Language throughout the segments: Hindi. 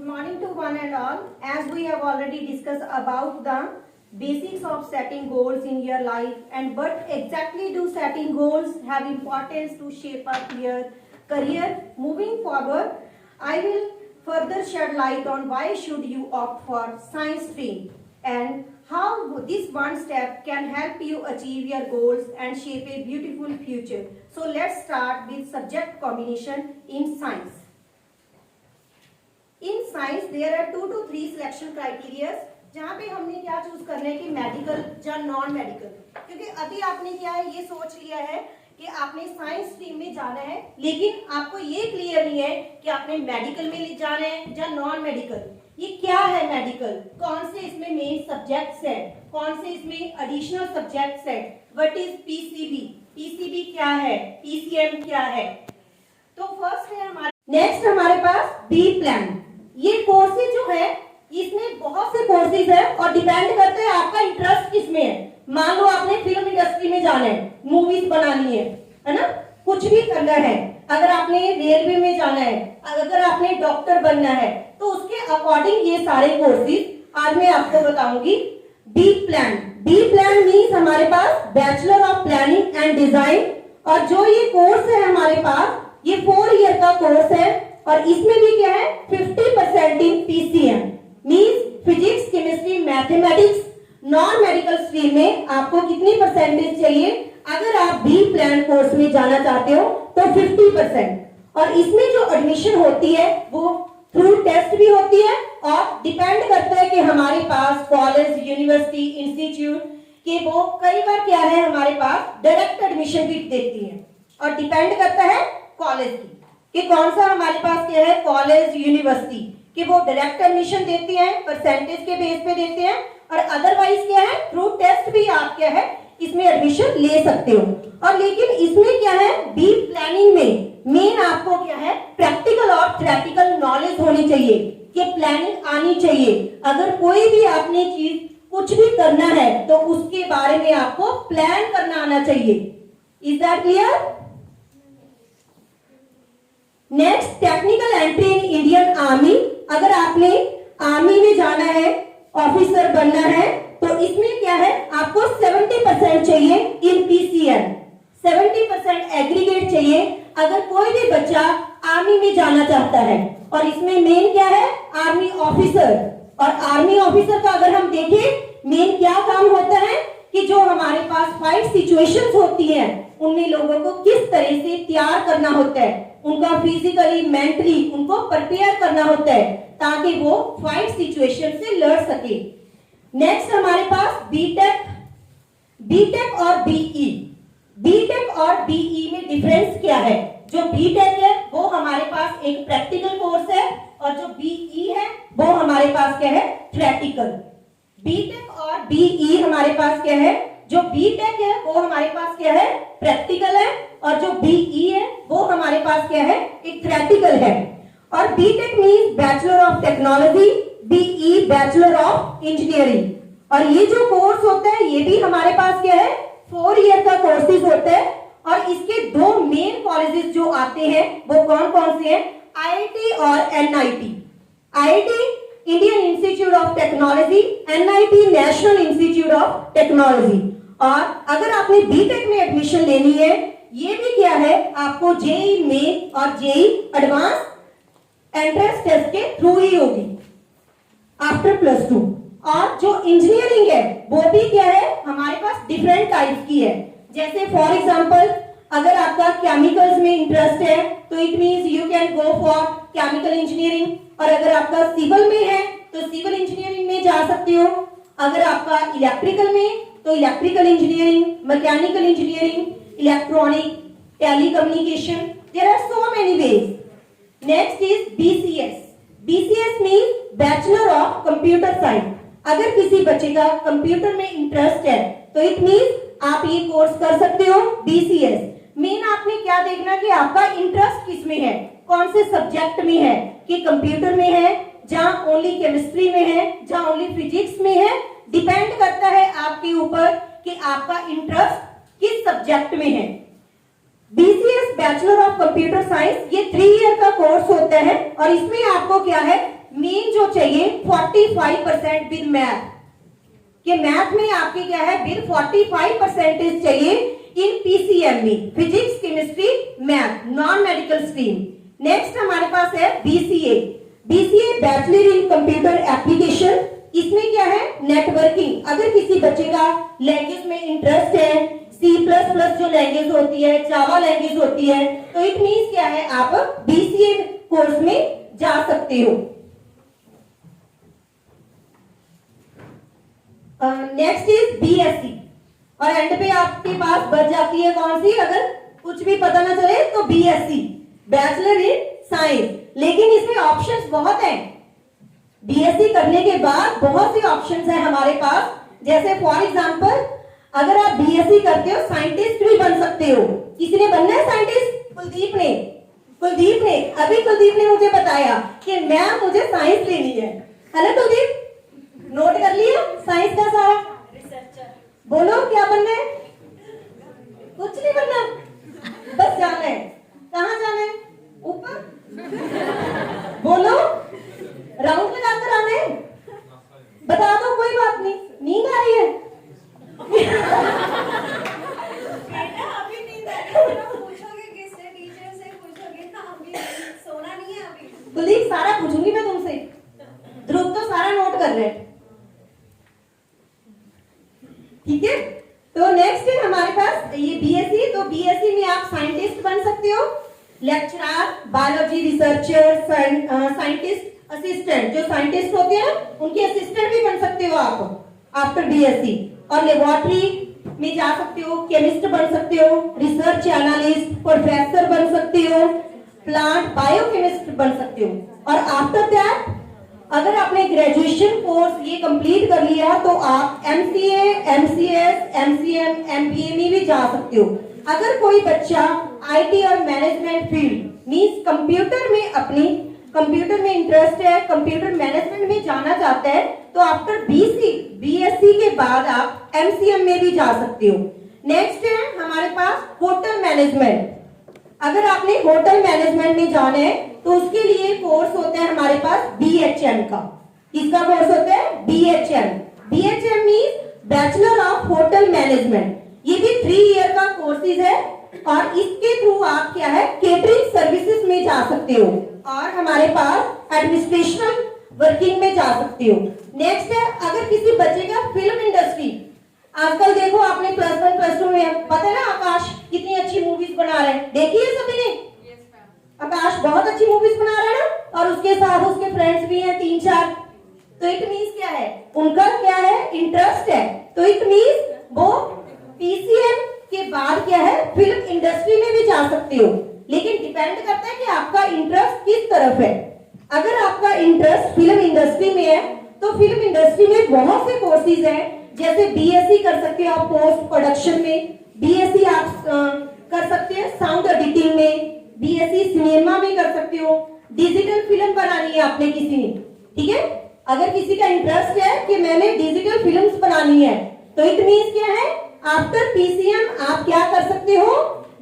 morning to one and all. As we have already discussed about the basics of setting goals in your life and what exactly do setting goals have importance to shape up your career moving forward, I will further shed light on why should you opt for science stream and how this one step can help you achieve your goals and shape a beautiful future. So let's start with subject combination in science. In science there are 2 to 3 selection criteria जहाँ पे हमने क्या चूज करना है कि मेडिकल या नॉन मेडिकल, क्योंकि अभी आपने क्या है ये सोच लिया है कि आपने साइंस स्ट्रीम में जाना है, लेकिन आपको ये क्लियर नहीं है कि आपने मेडिकल में जाना है या नॉन मेडिकल। ये क्या है मेडिकल, कौन से इसमें मेन सब्जेक्ट्स है, कौन से इसमें एडिशनल सब्जेक्ट्स है, व्हाट इज पीसीबी, पीसीबी क्या है, पीसीएम क्या है। तो फर्स्ट है हमारे नेक्स्ट हमारे पास बी प्लान। ये कोर्सेज जो है इसमें बहुत से कोर्सेज है और डिपेंड करते हैं आपका इंटरेस्ट किसमें है। मान लो आपने फिल्म इंडस्ट्री में जाना है, मूवीज बनानी है ना, कुछ भी करना है, अगर आपने रेलवे में जाना है, अगर आपने डॉक्टर बनना है, तो उसके अकॉर्डिंग ये सारे कोर्सेज आज मैं आपको बताऊंगी। B plan, B plan means हमारे पास bachelor of planning and design, और जो ये कोर्स है हमारे पास ये 4 ईयर का कोर्स है और इसमें भी क्या है 50% in PCM means physics, chemistry, mathematics. Non medical stream में आपको कितनी परसेंटेज चाहिए, अगर आप बी प्लान कोर्स में जाना चाहते हो तो 50%। और इसमें जो एडमिशन होती है वो थ्रू टेस्ट भी होती है और डिपेंड करता है कि हमारे पास कॉलेज, यूनिवर्सिटी, इंस्टीट्यूट के वो कई बार क्या है हमारे पास डायरेक्ट एडमिशन भी देती है और डिपेंड करता है कॉलेज की कि कौन सा हमारे पास क्या है कॉलेज, यूनिवर्सिटी कि वो डायरेक्ट एडमिशन देती हैं, परसेंटेज के बेस पे देते हैं, और अदरवाइज क्या है थ्रू टेस्ट भी आप क्या है इसमें एडमिशन ले सकते हो। और लेकिन इसमें क्या है बी प्लानिंग में मेन आपको क्या है प्रैक्टिकल और थ्योरेटिकल नॉलेज होनी चाहिए कि प्लानिंग आनी चाहिए। अगर कोई भी आपने चीज कुछ भी करना है तो उसके बारे में आपको प्लान करना आना चाहिए। Is that clear? Next technical entry in Indian army. अगर आपने आर्मी में जाना है, ऑफिसर बनना है, तो इसमें क्या है आपको 70% चाहिए इन पीसीएम, 70% एग्रीगेट चाहिए अगर कोई भी बच्चा आर्मी में जाना चाहता है। और इसमें मेन क्या है आर्मी ऑफिसर, और आर्मी ऑफिसर का अगर हम देखें मेन क्या काम होता है कि जो हमारे पास फाइट सिचुएशंस होती हैं उनमें लोगों को किस तरह से तैयार करना होता है, उनका फिजिकली, मेंटली उनको प्रिपेयर करना होता है ताकि वो फाइट सिचुएशन से लड़ सके। नेक्स्ट हमारे पास बीटेक, बीटेक और बीई। बीटेक और बीई में डिफरेंस क्या है? जो बीटेक है वो हमारे पास एक प्रैक्टिकल कोर्स है और जो बीई है वो हमारे पास क्या है थ्योरेटिकल। बीटेक और बीई हमारे पास क्या है, जो बीटेक है वो हमारे पास क्या है प्रैक्टिकल है और जो बीई है वो हमारे पास क्या है एक थ्योरेटिकल है। और BTech means bachelor of technology, BE bachelor of engineering. और ये जो कोर्स होता है ये भी हमारे पास क्या है 4 ईयर का कोर्सेज होता है और इसके 2 मेन कॉलेजेस जो आते हैं वो कौन कौन से हैं, आईआईटी और NIT. IIT Indian institute of technology, NIT national institute of technology. और अगर आपने बीटेक में एडमिशन लेनी है ये भी क्या है आपको जेई मेन और जेई एडवांस एंट्रेंस टेस्ट के थ्रू ही होगी आफ्टर +2। और जो इंजीनियरिंग है वो भी क्या है हमारे पास डिफरेंट टाइप्स की है। जैसे फॉर एग्जांपल अगर आपका केमिकल्स में इंटरेस्ट है तो it means you can go for chemical engineering, और अगर आपका सिविल में है तो सिविल इंजीनियरिंग में जा सकते हो। अगर आपका इलेक्ट्रिकल में तो electrical engineering, mechanical engineering, electronic, telecommunication, there are so many ways. Next is BCS. BCS means bachelor of computer science. अगर किसी बच्चे का कंप्यूटर में इंटरेस्ट है तो इट मींस आप ये कोर्स कर सकते हो बीसीएस। मेन आपने क्या देखना कि आपका इंटरेस्ट किसमें है, कौन से सब्जेक्ट में है, कि कंप्यूटर में है, जहां ओनली केमिस्ट्री में है, जहां ओनली फिजिक्स में है। डिपेंड करता है आपके ऊपर कि आपका इंटरेस्ट किस सब्जेक्ट में है। BCS bachelor of computer science ये 3 ईयर का कोर्स होता है और इसमें आपको क्या है मीन जो चाहिए 45% विद मैथ, कि मैथ में आपके क्या है विद 45% चाहिए in PCMB, physics chemistry math, non medical stream. Next हमारे पास है BCA, BCA bachelor in computer application. इसमें क्या है नेटवर्किंग। अगर किसी बच्चे का लैंग्वेज में इंटरेस्ट है, C++ जो लैंग्वेज होती है, जावा लैंग्वेज होती है, तो इट मींस क्या है आप बीसीए कोर्स में जा सकते हो। नेक्स्ट इज बीएससी, और एंड पे आपके पास बच जाती है कौन सी, अगर कुछ भी पता ना चले तो बीएससी, बैचलर इन साइंस। लेकिन इसमें ऑप्शंस बहुत हैं। बीएससी करने के बाद बहुत सी ऑप्शंस हैं हमारे पास। जैसे फॉर एग्जांपल अगर आप बीएससी करते हो साइंटिस्ट भी बन सकते हो। किसी ने बनना है साइंटिस्ट? कुलदीप ने अभी कुलदीप ने मुझे बताया कि मैम मुझे साइंस लेनी है ना कुलदीप? नोट कर लिया साइंस का सारा? रिसर्चर। बोलो क्या बनना है? कुछ नहीं बनना, बस जाना है। कहाँ जाना है? ऊपर। बोलो, राउंड लगाकर आना है। बता दो, कोई बात नहीं। नींद आ रही है? बेटा अभी नींद आ रही है, पूछोगे किससे? टीचर से पूछोगे ना, अभी सोना नहीं है अभी। कुलदीप सारा पूछूंगी मैं तुमसे। ध्रुव तो सारा नोट कर रहे हैं, ठीक है? तो नेक्स्ट है हमारे पास ये बीएससी। तो बीएससी में आप साइंटिस्ट बन सकते हो, lecturer, biology researcher, scientist assistant, जो साइंटिस्ट होते हैं उनके असिस्टेंट भी बन सकते हो आप आफ्टर बीएससी। और लेबोरेटरी में जा सकते हो, केमिस्ट बन सकते हो, रिसर्च एनालिस्ट, प्रोफेसर बन सकते हो, प्लांट बायोकेमिस्ट बन सकते हो। और आफ्टर दैट अगर आपने ग्रेजुएशन कोर्स ये कंप्लीट कर लिया तो आप एमसीए, एमसीएस, एमसीएम, एमबीए में भी जा सकते हो। अगर कोई बच्चा आईटी और मैनेजमेंट फील्ड मींस कंप्यूटर में इंटरेस्ट है, कंप्यूटर मैनेजमेंट में जाना चाहता है, तो आफ्टर बीएससी के बाद आप एमसीएम में भी जा सकते हो। नेक्स्ट है हमारे पास होटल मैनेजमेंट। अगर आपने होटल मैनेजमेंट में जाना है तो उसके लिए कोर्स होता है हमारे पास बीएचएम का। किसका कोर्स होता है? BHM. BHM means bachelor of hotel management. ये भी 3 ईयर का कोर्सेज है और इसके थ्रू आप क्या है केटरिंग सर्विसेज में जा सकते हो और हमारे पास एडमिनिस्ट्रेशन वर्किंग में जा सकते हो। नेक्स्ट है अगर किसी बच्चे का फिल्म इंडस्ट्री, आजकल देखो आपने +1 +2 में पता है ना आकाश कितनी अच्छी मूवीज बना रहे हैं, देखी है सभी ने? आकाश बहुत अच्छी मूवीज बना रहा है ना, और उसके साथ उसके फ्रेंड्स भी हैं 3-4। तो इट मींस क्या है उनका क्या है इंटरेस्ट है, तो इट मींस वो पीसीएम के बाद क्या है फिल्म इंडस्ट्री में भी जा सकते हो। लेकिन डिपेंड करता है कि आपका इंटरेस्ट किस तरफ है। अगर आपका इंटरेस्ट फिल्म इंडस्ट्री में है तो फिल्म इंडस्ट्री में बहुत से कोर्सेज हैं, जैसे बीएससी कर सकते हो आप पोस्ट प्रोडक्शन में, बीएससी आप कर सकते हैं साउंड एडिटिंग में, बीएससी सिनेमा में कर सकते हो, डिजिटल फिल्म बनानी है आपने किसी ने, ठीक है? अगर किसी का इंटरेस्ट है कि मैंने डिजिटल फिल्म्स बनानी है तो इट मींस क्या है आफ्टर पीसीएम आप क्या कर सकते हो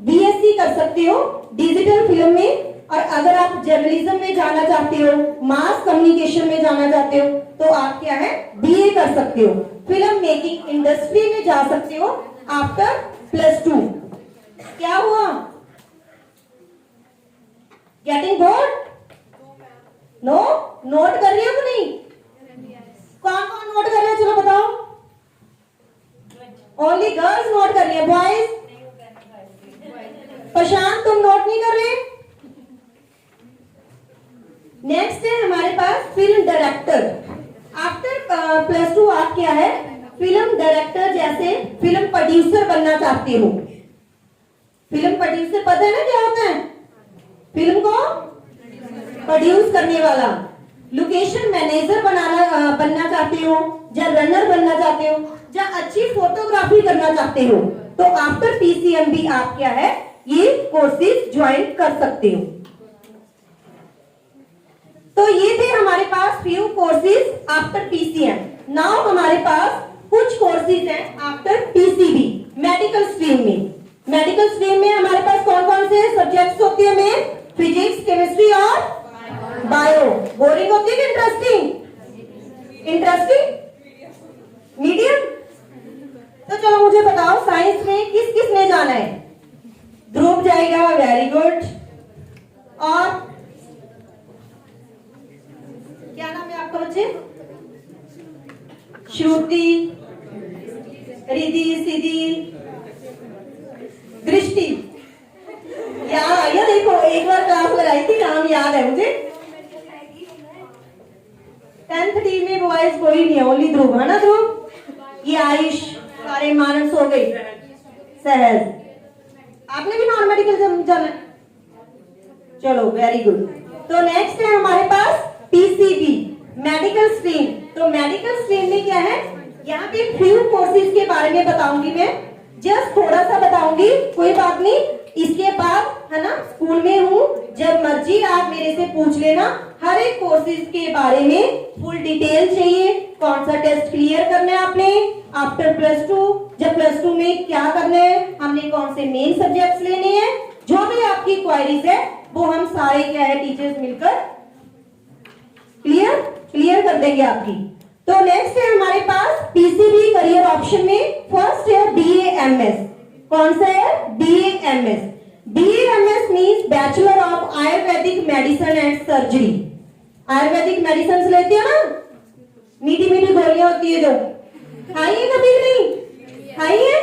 बीएससी कर सकते हो डिजिटल फिल्म में। और अगर आप जर्नलिज्म में जाना चाहते हो, मास कम्युनिकेशन में जाना चाहते हो तो आप क्या है बीए कर सकते हो, फिल्म मेकिंग इंडस्ट्री में जा सकते हो आफ्टर +2। क्या हुआ? Getting bored? नो? नोट कर रहे हो कि नहीं? कौन कौन नोट कर रहे हैं चलो बताओ? ओनली गर्ल्स नोट कर रही है, बॉयज? प्रशांत तुम नोट नहीं कर रहे? नेक्स्ट है हमारे पास फिल्म डायरेक्टर। आफ्टर +2 आप क्या है फिल्म डायरेक्टर, जैसे फिल्म प्रोड्यूसर बनना चाहते हो। फिल्म प्रोड्यूसर पता है ना क्या होता है? फिल्म को प्रोड्यूस करने वाला। लोकेशन मैनेजर बनना चाहते हो, या रनर बनना चाहते हो, या अच्छी फोटोग्राफी करना चाहते हो, तो आफ्टर पीसीएम भी आप क्या है ये कोर्सेज ज्वाइन कर सकते हो। तो ये थे हमारे पास few courses after PCM. Now हमारे पास कुछ कोर्सेज हैं आफ्टर पीसीबी मेडिकल स्ट्रीम में। मेडिकल स्ट्रीम में हमारे पास कौन कौन से सब्जेक्ट्स होते हैं? फिजिक्स, केमिस्ट्री और बायो। बोरिंग होती है कि इंटरेस्टिंग? बच्चे? श्रुति, रिधि, सिद्धि, दृष्टि। याद आया? देखो एक बार क्लास लगाई थी, नाम याद है मुझे। 10th डी में बॉयज कोई नहीं है, ओनली ध्रुव है ना। ध्रुव, ये आयुष, सारे मानस हो गई, सहज। आपने भी नॉन मेडिकल जाना है? चलो वेरी गुड। तो नेक्स्ट है हमारे पास पीसीबी, मेडिकल स्ट्रीम। तो मेडिकल स्ट्रीम में क्या है, यहाँ पे फ्यू कोर्सेज के बारे में बताऊंगी मैं, जस्ट थोड़ा सा बताऊंगी, कोई बात नहीं। इसके बाद है ना, स्कूल में हूँ, जब मर्जी आप मेरे से पूछ लेना। हर एक कोर्सेज के बारे में फुल डिटेल चाहिए, कौन सा टेस्ट क्लियर करना है आपने आफ्टर +2, जब +2 में क्या करना है, हमने कौन से मेन सब्जेक्ट्स लेने हैं, जो भी आपकी क्वेरीज है वो हम सारे क्या है टीचर्स मिलकर क्लियर कर देंगे आपकी। तो नेक्स्ट है हमारे पास पीसीबी करियर ऑप्शन में फर्स्ट है BAMS। कौन सा है? BAMS। BAMS means bachelor of Ayurvedic medicine and surgery. Ayurvedic medicine लेते हैं ना, मीठी मीठी गोलियां होती है जो, खाई है कभी नहीं? खाई है?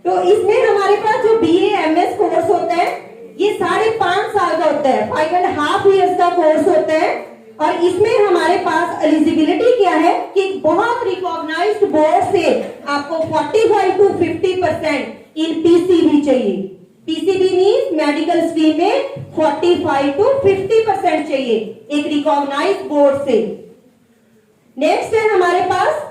तो इसमें हमारे पास जो BAMS कोर्स होता है ये 5.5 साल का होता है, 5.5 years का कोर्स होता है। और इसमें हमारे पास एलिजिबिलिटी क्या है कि बहुत रिकॉग्नाइज्ड बोर्ड से आपको 45 to 50% इन पीसीबी चाहिए। पीसीबी मीन्स मेडिकल स्ट्रीम में 45 to 50% चाहिए एक रिकॉग्नाइज्ड बोर्ड से। नेक्स्ट है हमारे पास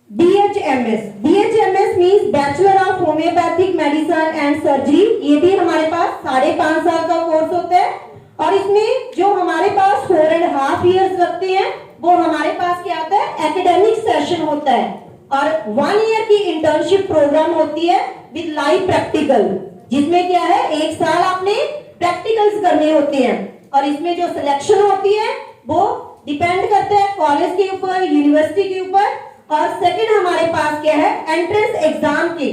BHMS। BHMS means bachelor of homeopathic medicine and surgery. ये भी हमारे पास 5.5 साल का कोर्स होता है। और इसमें जो हमारे पास 4.5 years लगते हैं वो हमारे पास क्या आता है, एकेडमिक सेशन होता है। और 1 year की इंटर्नशिप प्रोग्राम होती है विद लाइव प्रैक्टिकल, जिसमें क्या है 1 साल आपने प्रैक्टिकल्स करने होते हैं। और इसमें जो सिलेक्शन होती है वो डिपेंड करता है कॉलेज के ऊपर, यूनिवर्सिटी के ऊपर। और सेकंड हमारे पास क्या है, एंट्रेंस एग्जाम के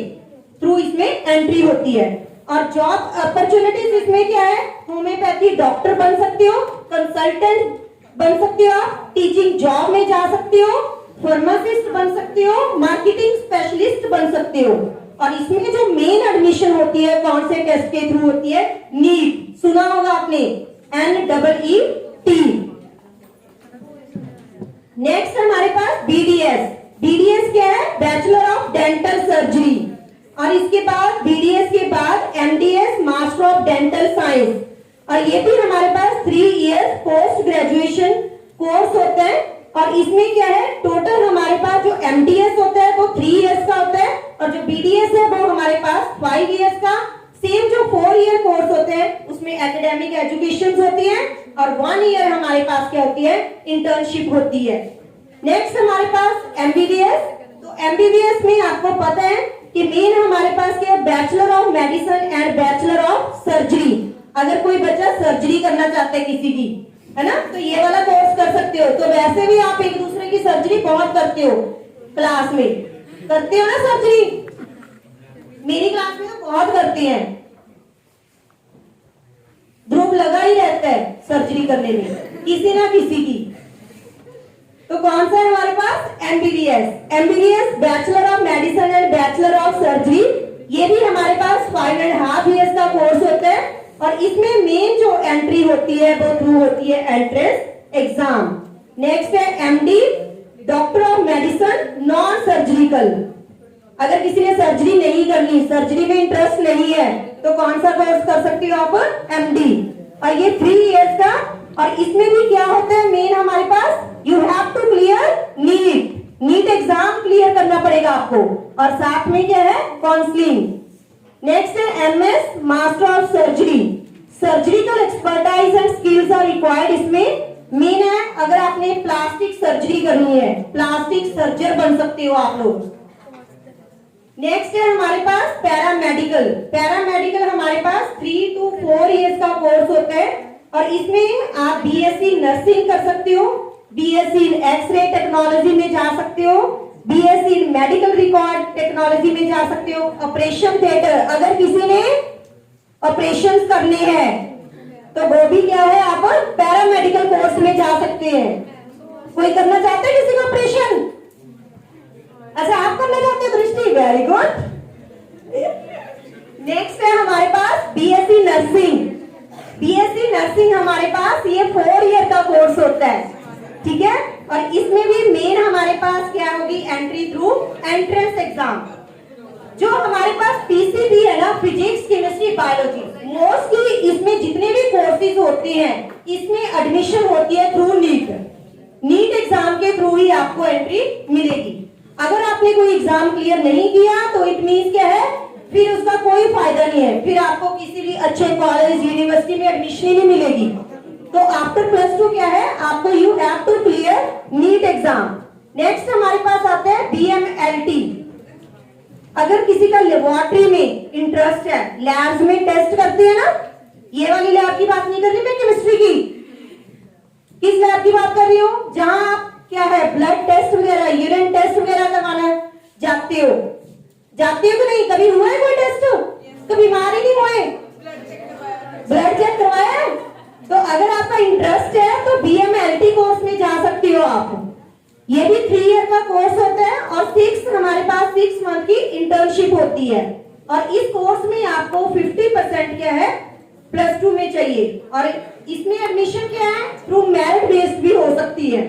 थ्रू इसमें एंट्री होती है। और जॉब अपॉर्चुनिटीज इसमें क्या है, होम्योपैथी डॉक्टर बन सकते हो, कंसल्टेंट बन सकते हो, आप टीचिंग जॉब में जा सकते हो, फार्मासिस्ट बन सकते हो, मार्केटिंग स्पेशलिस्ट बन सकते हो। और इसमें जो मेन एडमिशन होती है कौन से टेस्ट के थ्रू होती है, नीट। सुना होगा आपने, NEET। नेक्स्ट हमारे पास BDS। BDS क्या है, बैचलर ऑफ डेंटल सर्जरी। और इसके बाद BDS के बाद MDS, master of dental science. और ये भी हमारे पास 3 years पोस्ट ग्रेजुएशन कोर्स होता है। और इसमें क्या है, टोटल हमारे पास जो MDS होता है वो 3 years का होता है, और जो BDS है वो हमारे पास 5 years का। सेम जो 4 year कोर्स होते हैं उसमें एकेडमिक एजुकेशन होती है, और 1 year हमारे पास क्या होती है, इंटर्नशिप होती है। नेक्स्ट हमारे पास MBBS। तो MBBS में आपको पता है कि मेन हमारे पास क्या है, bachelor of medicine and bachelor of surgery. अगर कोई बच्चा सर्जरी करना चाहता है किसी की, है ना, तो ये वाला कोर्स कर सकते हो। तो वैसे भी आप एक दूसरे की सर्जरी बहुत करते हो, क्लास में करते हो ना सर्जरी, मेरी क्लास में तो बहुत करते हैं, ध्रुव लगा ही रहता है सर्जरी करने में किसी ना किसी की। तो कौन सा है हमारे पास, MBBS bachelor of medicine and bachelor of surgery. ये भी हमारे पास 5.5 years का कोर्स होता है। और इसमें मेन जो एंट्री होती है वो थ्रू होती है एंट्रेंस एग्जाम। नेक्स्ट है MD, doctor of medicine non surgical. अगर किसी ने सर्जरी नहीं करनी, सर्जरी में इंटरेस्ट नहीं है, तो कौन सा कोर्स कर सकती हो आप, MD। और ये 3 years का। और इसमें भी क्या होता है, मेन हमारे पास you have to clear NEET exam clear करना पड़ेगा आपको। और साथ में क्या है, काउंसलिंग। नेक्स्ट है MS, master of surgery. Surgical expertise and skills are required. इसमें मेन है, अगर आपने प्लास्टिक सर्जरी करनी है, प्लास्टिक सर्जर बन सकते हो आप लोग। नेक्स्ट है हमारे पास पैरामेडिकल हमारे पास 3 to 4 years का कोर्स होता है। और इसमें आप BSc नर्सिंग कर सकते हो, BSc एक्सरे टेक्नोलॉजी में जा सकते हो, BSc मेडिकल रिकॉर्ड टेक्नोलॉजी में जा सकते हो, ऑपरेशन थिएटर, अगर किसी ने ऑपरेशंस करने हैं तो वो भी क्या है, आप पैरामेडिकल कोर्स में जा सकते हैं। कोई करना चाहते हैं किसी को ऑपरेशन? अच्छा, आप करना चाहते हैं दृष्टि, वेरी गुड। नेक्स्ट है हमारे पास बीएससी नर्सिंग। बीएससी नर्सिंग हमारे पास ये 4 ईयर का कोर्स होता है, ठीक है। और इसमें भी मेन हमारे पास क्या होगी, एंट्री थ्रू एंट्रेंस एग्जाम। जो हमारे पास पीसीबी है ना, फिजिक्स केमिस्ट्री बायोलॉजी, मोस्टली इसमें जितने भी कोर्सेज होते हैं इसमें एडमिशन होती है थ्रू नीट। नीट एग्जाम के थ्रू ही आपको एंट्री मिलेगी। अगर आपने कोई एग्जाम क्लियर नहीं किया तो इट मींस क्या है, फिर उसका कोई फायदा नहीं है, फिर आपको किसी भी अच्छे कॉलेज यूनिवर्सिटी में एडमिशन ही नहीं मिलेगी। तो आफ्टर +2 क्या है, आपको you have to clear NEET exam. Next हमारे पास आता है बीएमएलटी। अगर किसी का लेबोरेटरी में इंटरेस्ट है, लैब्स में टेस्ट करते हैं ना, ये वाली लैब की बात नहीं कर रही मैं, केमिस्ट्री की। किस लैब की बात कर रही हूँ, जहां आप क्या है, ब्लड टेस्ट वगैरह, यूरिन टेस्ट वगैरह करवाना जाते हो कि नहीं? कभी हुआ है कोई टेस्ट? तो बीमार ही नहीं हुए, ब्लड चेक करवाया है? तो अगर आपका इंटरेस्ट है तो बीएमएलटी कोर्स में जा सकते हो आप। ये भी 3 ईयर का कोर्स होता है और हमारे पास 6 मंथ की इंटर्नशिप होती है। और इस कोर्स में आपको 50% क्या है, +2 में चाहिए। और इसमें एडमिशन क्या है, थ्रू मेरिट बेस्ड भी हो सकती है।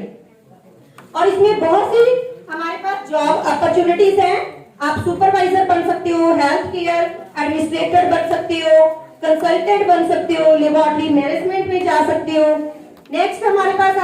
और इसमें बहुत सी हमारे पास जॉब अपॉर्चुनिटीज हैं। आप सुपरवाइजर बन सकते हो, हेल्थ केयर एडमिनिस्ट्रेटर बन सकते हो, कंसल्टेंट बन सकते हो, लेबोरेटरी मैनेजमेंट में जा सकते हो। नेक्स्ट हमारे पास